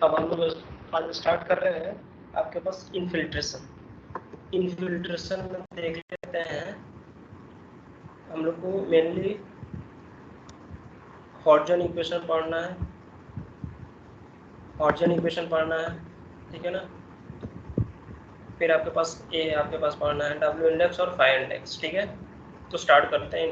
अब हम लोग आज स्टार्ट कर रहे हैं आपके पास इनफिल्ट्रेशन। इनफिल्ट्रेशन में देख लेते हैं हम लोग को मेनली हॉर्जन इक्वेशन पढ़ना है, हॉर्जन इक्वेशन पढ़ना है, ठीक है ना। फिर आपके पास ए आपके पास पढ़ना है डब्ल्यू इंडेक्स और फाई इंडेक्स, ठीक है। तो स्टार्ट करते हैं।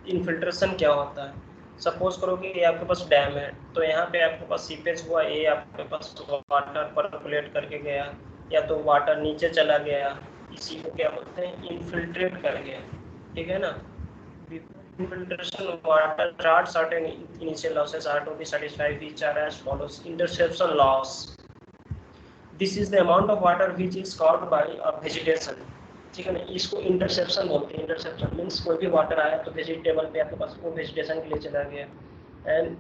इनफिल्ट्रेशन क्या होता है? सपोज करो कि ये आपके पास डैम है, तो यहाँ पे आपके पास सीपेज हुआ, ये आपके पास वाटर परकुलेट करके गया या तो वाटर नीचे चला गया, इसी को क्या बोलते हैं? इनफिल्ट्रेट कर गया, ठीक है ना। Infiltration water chart certain initial losses are to be satisfied, which are as follows. Interception loss, this is the amount of water which is caught by a vegetation, ठीक है ना। इसको इंटरसेप्शन बोलते हैं। इंटरसेप्शन मीन्स कोई भी water आया तो वेजिटेबल पे आपके पास वो वेजिटेशन के लिए चला गया, and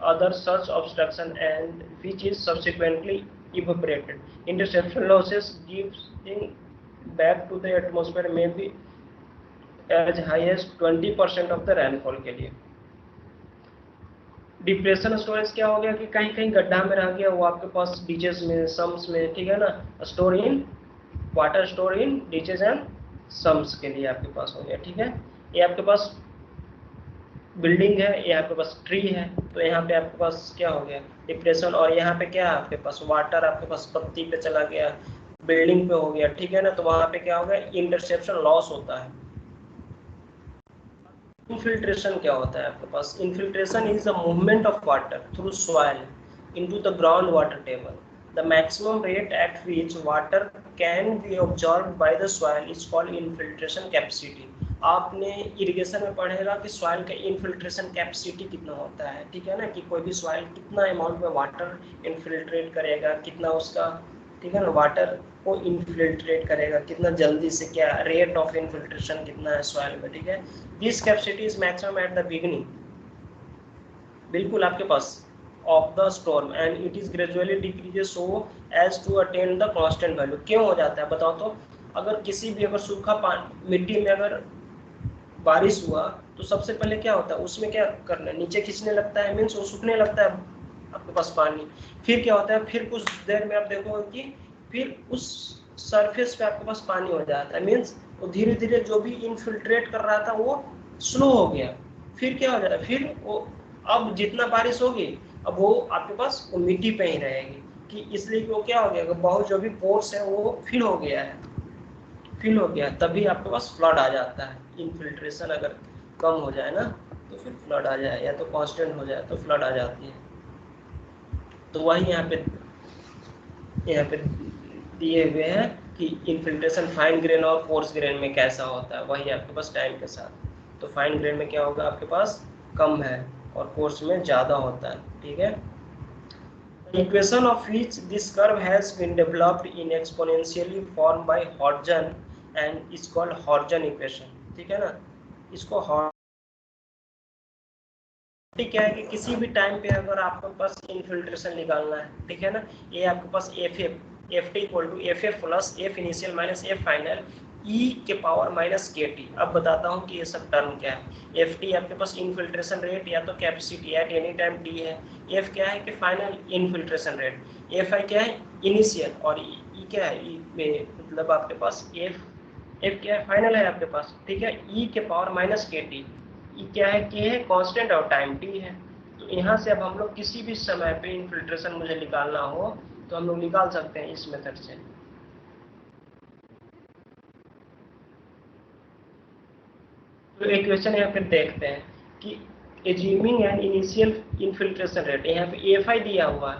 other such obstruction and which is subsequently evaporated. Interception losses gives back to the atmosphere में be as high as 20% of the rainfall के लिए। डिप्रेशन स्टोरेज क्या हो गया कि कहीं कहीं गड्ढा में रह गया वो आपके पास डीचेस में, सम्स में, ठीक है ना। Store in water, store in ditches and sumps के लिए आपके पास हो गया, ठीक है। ये आपके पास बिल्डिंग है, ये आपके पास ट्री है, तो यहाँ पे आपके पास क्या हो गया? डिप्रेशन। और यहाँ पे क्या है आपके पास? वाटर आपके पास पत्ती पे चला गया, बिल्डिंग पे हो गया, ठीक है ना। तो वहां पे क्या हो गया? इंटरसेप्शन लॉस होता है। इनफिल्ट्रेशन क्या होता है आपके पास? Infiltration is the movement of water through soil into the ground water table. The maximum rate at which water can be absorbed by the soil is called infiltration capacity. आपने irrigation में पढ़ेगा कि soil का infiltration capacity कितना होता है, ठीक है ना। कि कोई भी सॉइल कितना अमाउंट में वाटर इनफिल्ट्रेट करेगा, कितना उसका, ठीक है ना, वाटर को इनफिल्ट्रेट करेगा, कितना जल्दी से, क्या रेट ऑफ इनफिल्ट्रेशन कितना है सॉइल में, ठीक है। This capacity is maximum at the beginning, बिल्कुल आपके पास, of the storm, and it is gradually decreases so as to attain the constant value. क्यों हो जाता है बताओ तो? अगर किसी भी अगर सूखा पानी मिट्टी में अगर बारिश हुआ तो सबसे पहले क्या होता है उसमें? क्या करना है? नीचे खींचने लगता है, मीन्स वो सूखने लगता है आपके पास पानी। फिर क्या होता है? फिर कुछ देर में आप देखोगे कि फिर उस सरफेस पे आपके पास पानी हो जाता है, मीन्स वो धीरे धीरे जो भी इनफिल्ट्रेट कर रहा था वो स्लो हो गया। फिर क्या हो जाता है? फिर वो अब जितना बारिश होगी अब वो आपके पास वो मिट्टी पे ही रहेगी, कि इसलिए कि वो क्या हो गया? बहुत जो भी पोर्स है वो फिल हो गया है, फिल हो गया, तभी आपके पास फ्लड आ जाता है। इनफिल्ट्रेशन अगर कम हो जाए ना तो फिर फ्लड आ जाए, या तो कांस्टेंट हो जाए तो फ्लड आ जाती है। तो वही यहाँ पे दिए हुए हैं कि इनफिल्ट्रेशन फाइन ग्रेन और कोर्स ग्रेन में कैसा होता है, वही आपके पास टाइम के साथ। तो फाइन ग्रेन में क्या होगा? आपके पास कम है और कोर्स में ज़्यादा होता है, ठीक है। Equation of which this curve has been developed in exponentially form by Hodgson and is called Hodgson equation, ठीक है ना। इसको क्या है कि किसी भी टाइम पे अगर आपके पास इनफिल्ट्रेशन निकालना है, ठीक है ना, ये आपके पास F T equal to F F plus F initial minus F final E के पावर माइनस के टी। अब बताता हूँ कि ये सब टर्म क्या है। एफ टी आपके पास इनफिल्ट्रेशन रेट या तो capacity at any time T है। एफ क्या है कि final infiltration rate. F I क्या है? इनिशियल। और ई क्या है? ई में मतलब आपके पास एफ क्या है? फाइनल है आपके पास, ठीक है। ई के पावर माइनस के टी, क्या है? के है कांस्टेंट और टाइम टी है। तो यहाँ से अब हम लोग किसी भी समय पे इनफिल्ट्रेशन मुझे निकालना हो तो हम लोग निकाल सकते हैं इस मेथड से। तो इक्वेशन यहाँ पे देखते हैं कि assuming an initial infiltration rate, यहाँ पे एफ आई दिया हुआ है,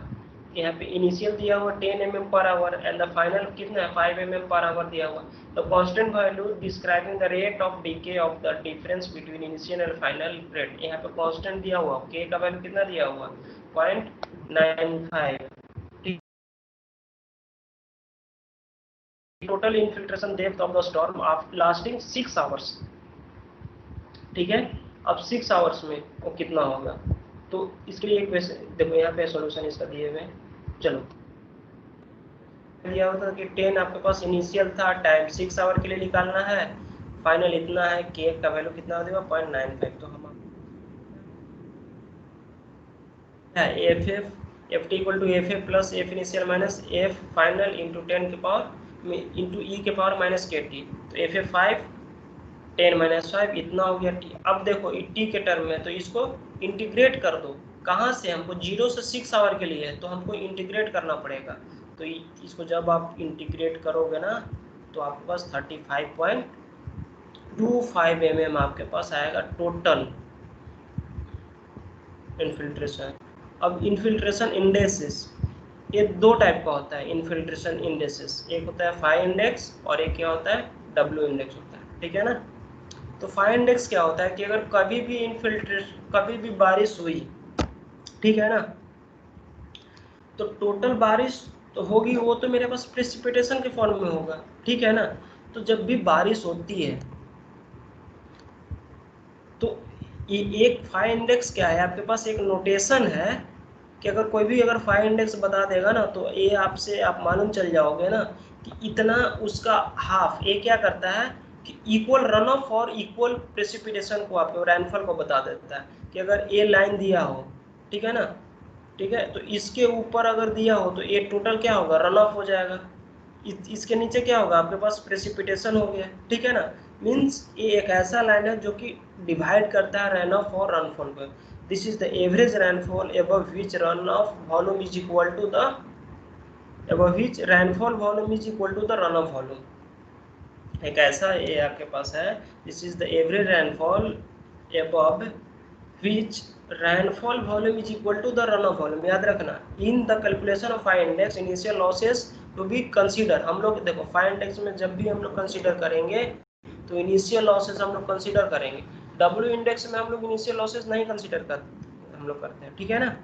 यहाँ पे इनिशियल दिया हुआ 10 mm per hour and the final कितना है? 5 mm पर आवर दिया हुआ। तो constant value describing the rate of DK of the difference between initial and final rate. यहाँ पे कांस्टेंट दिया हुआ, के का वैल्यू कितना दिया हुआ? 0.95। Total infiltration depth of the storm after lasting 6 hours, ठीक है। अब 6 आवर्स में वो कितना होगा? तो इसके लिए एक देखो यहाँ पे सॉल्यूशन इसका दिए हुए हैं। चलो दिया होता कि 10 आपके पास इनिशियल था, टाइम 6 आवर के लिए निकालना है, फाइनल इतना है, के का वैल्यू कितना देगा? 0.95। तो हम F F F T equal to F A plus F initial minus F final into 10 के पावर इंटू ई के पावर माइनस के टी। तो एफ ए 5 10 माइनस 5 इतना हो गया टी। अब देखो टी के टर्म में, तो इसको इंटीग्रेट कर दो। कहाँ से? हमको 0 से 6 आवर के लिए है, तो हमको इंटीग्रेट करना पड़ेगा। तो इसको जब आप इंटीग्रेट करोगे ना, तो आपके पास 35.25 mm आपके पास आएगा टोटल इन्फिल्ट्रेशन। अब इन्फिल्ट्रेशन इंडेक्सेस, ये दो टाइप का होता है इन्फिल्ट्रेशन इंडेक्सेस। एक होता है फाई इंडेक्स और एक क्या होता है, डब्ल्यू इंडेक्स होता है, ठीक है ना। तो फाई इंडेक्स क्या होता है कि अगर कभी भी कभी भी बारिश हुई, ठीक है ना, तो टोटल बारिश तो होगी, वो तो मेरे पास प्रेसिपिटेशन के फॉर्म में होगा, ठीक है ना। तो जब भी बारिश होती है, तो ये एक फाई इंडेक्स क्या है, आपके पास एक नोटेशन है कि अगर कोई भी अगर फाई इंडेक्स बता देगा ना, तो ये आपसे आप मालूम चल जाओगे ना कि इतना उसका हाफ, ये क्या करता है कि इक्वल रन ऑफ और इक्वल प्रेसिपिटेशन को आपको रेनफॉल को बता देता है कि अगर ये लाइन दिया हो, ठीक है ना, ठीक है, तो इसके ऊपर अगर दिया हो तो ये टोटल क्या होगा, रन ऑफ हो जाएगा। इसके नीचे क्या होगा, आपके पास प्रेसिपिटेशन हो गया, ठीक है ना। मीन्स ये एक ऐसा लाइन है जो कि डिवाइड करता है रन ऑफ और रनफॉल को। This is the average rainfall above which run off volume is equal to the above which rainfall volume is equal to the run off volume. एक ऐसा ये आपके पास है, this is the average rainfall above which rainfall volume is equal to the runoff volume। याद रखना, in the calculation of phi index initial losses to be consider. हम लोग देखो फाई इंडेक्स में जब भी हम लोग कंसीडर करेंगे तो इनिशियल लॉसेस हम लोग कंसीडर करेंगे। डब्ल्यू इंडेक्स में हम लोग इनिशियल लॉसेस नहीं कंसीडर करते, हम लोग करते हैं, ठीक है ना।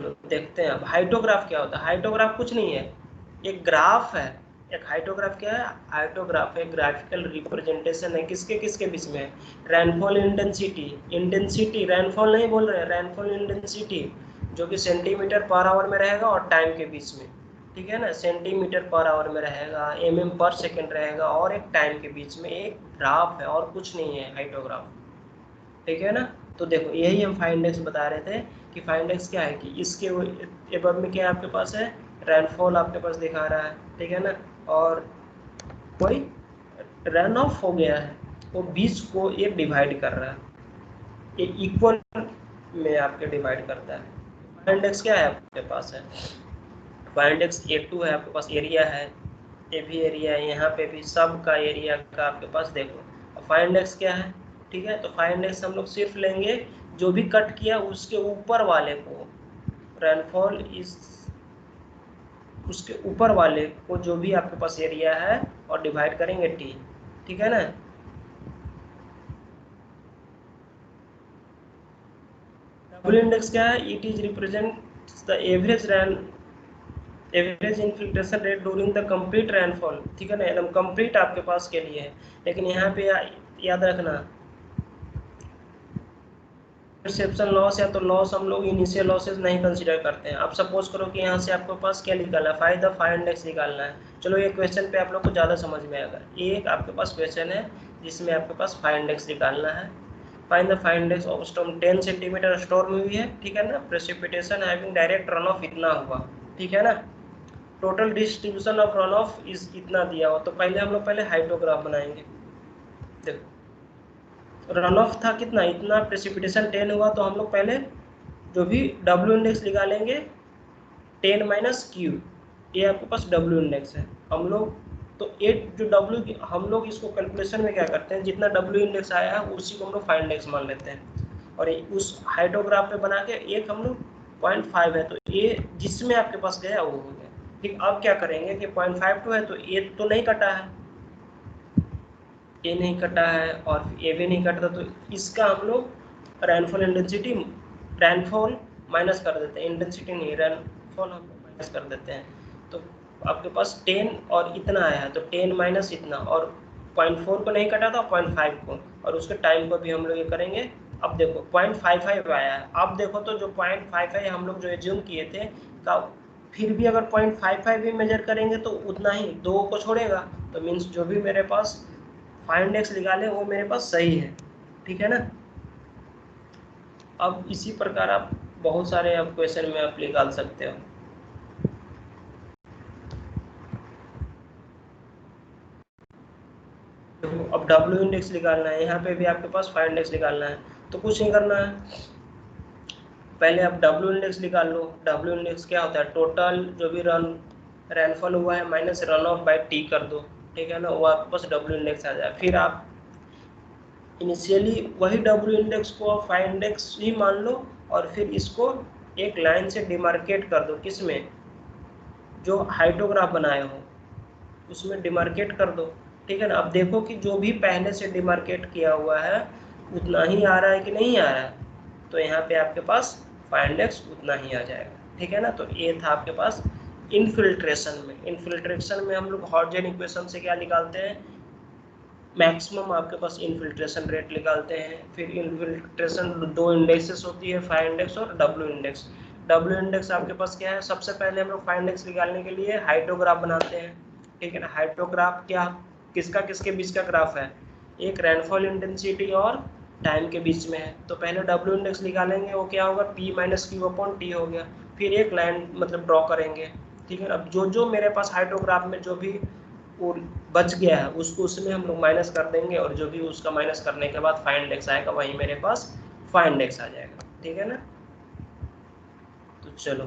देखते हैं अब हाइड्रोग्राफ क्या होता है। हाइड्रोग्राफ कुछ नहीं है, एक ग्राफ है। एक हाइड्रोग्राफ क्या है, हाइड्रोग्राफ एक ग्राफिकल रिप्रेजेंटेशन है किसके किसके बीच में, रेनफॉल इंटेंसिटी। इंटेंसिटी रेनफॉल नहीं बोल रहे हैं, रेनफॉल इंटेंसिटी जो कि सेंटीमीटर पर आवर में रहेगा और टाइम के बीच में, ठीक है ना। सेंटीमीटर पर आवर में रहेगा, mm पर सेकेंड रहेगा, और एक टाइम के बीच में एक ग्राफ है, और कुछ नहीं है हाइड्रोग्राफ, ठीक है ना। तो देखो यही हम फाई इंडेक्स बता रहे थे कि फाई इंडेक्स क्या है कि इसके एबव में क्या आपके पास है, रेनफॉल आपके पास दिखा रहा है, ठीक है ना, और कोई रन ऑफ हो गया है, वो बीच को ये डिवाइड कर रहा है, ये इक्वल में आपके डिवाइड करता है। फाई इंडेक्स क्या है आपके पास है, फाई इंडेक्स A2 है आपके पास, एरिया है, ये भी एरिया है, यहाँ पे भी सब का एरिया का आपके पास देखो। फाई इंडेक्स क्या है, ठीक है। तो फाई इंडेक्स हम लोग सिर्फ लेंगे जो भी कट किया उसके ऊपर वाले को, रेनफॉल इस उसके ऊपर वाले को जो भी आपके पास एरिया है, और डिवाइड करेंगे टी, ठीक है ना। डब्ल्यू इंडेक्स क्या है, it is represent the average infiltration rate during the complete rainfall, ठीक है ना, एकदम कंप्लीट आपके पास के लिए है। लेकिन यहाँ पे याद रखना, रिसेप्शन लॉस या तो लॉस हम लोग इनिशियल लॉसेस नहीं कंसीडर करते हैं। आप सपोज करो कि यहाँ से आपके पास क्या निकालना है, फाइंड द फाई इंडेक्स निकालना है। चलो ये क्वेश्चन पे आप लोग को ज़्यादा समझ में आएगा। एक आपके पास क्वेश्चन है जिसमें आपके पास फाई इंडेक्स निकालना है। Find the phi index of storm, 10 centimetre storm हुई है, ठीक है ना, precipitation having direct runoff इतना हुआ, ठीक है ना, total distribution of runoff is इतना दिया हुआ। तो पहले हम लोग पहले हाइड्रोग्राफ बनाएंगे। देखो रन ऑफ था कितना, इतना, प्रेसिपिटेशन 10 हुआ, तो हम लोग पहले जो भी डब्ल्यू इंडेक्स निकालेंगे 10 माइनस क्यू, ये आपके पास डब्ल्यू इंडेक्स है। हम लोग तो एक जो डब्ल्यू, हम लोग इसको कैलकुलेशन में क्या करते हैं, जितना डब्ल्यू इंडेक्स आया है उसी को हम लोग फाई इंडेक्स मान लेते हैं, और उस हाइड्रोग्राफ पे बना के एक हम लोग 0.5 है, तो ये जिसमें आपके पास गया वो हो गया। ठीक, अब क्या करेंगे कि 0.52 है, तो ये तो नहीं कटा है, ए नहीं कटा है और ए भी नहीं कटा, तो इसका हम लोग रेनफॉल इंटेंसिटी, रेनफॉल माइनस कर देते हैं, इंटेंसिटी नहीं, रेनफॉल हम लोग माइनस कर देते हैं। तो आपके पास 10 और इतना आया है, तो 10 माइनस इतना, और 0.4 को नहीं कटा था, 0.5 को, और उसके टाइम को भी हम लोग ये करेंगे। अब देखो 0.55 आया है। अब देखो तो जो 0.55 हम लोग जो एज्यूम किए थे का, फिर भी अगर 0.55 भी मेजर करेंगे तो उतना ही, 2 को छोड़ेगा, तो मीन्स जो भी मेरे पास फाई इंडेक्स निकाले वो मेरे पास सही है, ठीक है ना। अब इसी प्रकार आप बहुत सारे आप क्वेश्चन में आप निकाल सकते हो। तो अब डब्ल्यू इंडेक्स निकालना है, यहाँ पे भी आपके पास फाइव इंडेक्स निकालना है। तो कुछ नहीं करना है, पहले आप डब्ल्यू इंडेक्स निकाल लो। डब्ल्यू इंडेक्स क्या होता है, टोटल जो भी रेनफॉल हुआ है minus run of by T कर दो, ठीक है ना, वो आपके पास डब्ल्यू इंडेक्स आ जाए। फिर आप इनिशियली वही डब्ल्यू इंडेक्स को फाइव इंडेक्स ही मान लो, और फिर इसको एक लाइन से डिमार्केट कर दो, किसमें, जो हाइड्रोग्राफ बनाए हो उसमें डिमार्केट कर दो, ठीक है ना। अब देखो कि जो भी पहले से डिमार्केट किया हुआ है उतना ही आ रहा है कि नहीं आ रहा है, तो यहाँ पे आपके पास फाइव इंडेक्स उतना ही आ जाएगा, ठीक है ना। तो ये था आपके पास इनफिल्ट्रेशन में। इनफिल्ट्रेशन में हम लोग हॉर्जन इक्वेशन से क्या निकालते हैं, मैक्सिमम आपके पास इनफिल्ट्रेशन रेट निकालते हैं। फिर इनफिल्ट्रेशन दो इंडेक्सेस होती है, फाइव इंडेक्स और डब्ल्यू इंडेक्स। डब्ल्यू इंडेक्स आपके पास क्या है, सबसे पहले हम लोग फाइव इंडेक्स निकालने के लिए हाइड्रोग्राफ बनाते हैं, ठीक है ना। हाइड्रोग्राफ क्या, किसका किसके बीच का ग्राफ है, एक रेनफॉल इंटेंसिटी और टाइम के बीच में है। तो पहले डब्ल्यू इंडेक्स निकालेंगे, वो क्या होगा, P minus Q upon T हो गया। फिर एक लाइन मतलब ड्रॉ करेंगे, ठीक है। अब जो जो मेरे पास हाइड्रोग्राफ में जो भी वो बच गया है उसको उसमें हम लोग माइनस कर देंगे, और जो भी उसका माइनस करने के बाद फाइव इंडेक्स आएगा वहीं मेरे पास फाइव इंडेक्स आ जाएगा, ठीक है ना। तो चलो